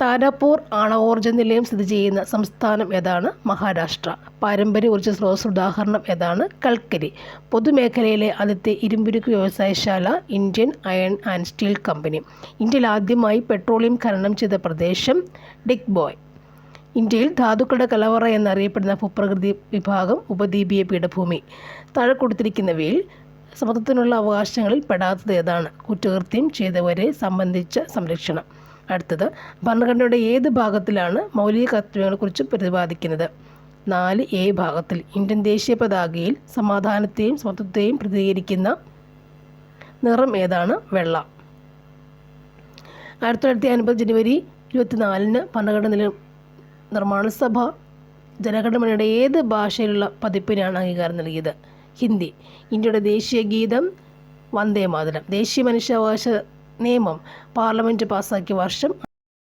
താരാപൂർ ആണവോർജ്ജ നിലയം സ്ഥിതി ചെയ്യുന്ന സംസ്ഥാനം ഏതാണ്? മഹാരാഷ്ട്ര. പാരമ്പര്യ ഊർജ്ജ സ്രോതസ് ഉദാഹരണം ഏതാണ്? കൽക്കരി. പൊതുമേഖലയിലെ ആദ്യത്തെ ഇരുമ്പുരുക്ക് വ്യവസായശാല Indian iron and steel company. ഇന്ത്യയിൽ ആദ്യമായി പെട്രോളിയം ഖനനം ചെയ്ത പ്രദേശം ഡിഗ്ബോയ്. ഇന്ത്യയിൽ ധാതുക്കളുടെ കലവറ എന്നറിയപ്പെടുന്ന ഭൂപ്രകൃതി വിഭാഗം ഉപദ്വീപീയ പീഠഭൂമി. താഴെ കൊടുത്തിരിക്കുന്നവയിൽ സമത്വത്തിനുള്ള അവകാശങ്ങളിൽ പെടാത്തത് ഏതാണ്? കുറ്റകൃത്യം ചെയ്തവരെ സംബന്ധിച്ച സംരക്ഷണം. അടുത്തത്, ഭരണഘടനയുടെ ഏത് ഭാഗത്തിലാണ് മൗലിക കർത്തവ്യങ്ങളെക്കുറിച്ച് പ്രതിപാദിക്കുന്നത്? 4A ഭാഗത്തിൽ. ഇന്ത്യൻ ദേശീയ പതാകയിൽ സമാധാനത്തെയും സമത്വത്തെയും പ്രതിനിധീകരിക്കുന്ന നിറം ഏതാണ്? വെള്ള. 1950 ജനുവരി 24 ഭരണഘടന നിർമ്മാണ സഭ ജനഗണമനയുടെ ഏത് ഭാഷയിലുള്ള പതിപ്പിനാണ് അംഗീകാരം നൽകിയത്? ഹിന്ദി. ഇന്ത്യയുടെ ദേശീയ ഗീതം വന്ദേ മാതരം. ദേശീയ മനുഷ്യാവകാശ നിയമം പാർലമെൻറ്റ് പാസാക്കിയ വർഷം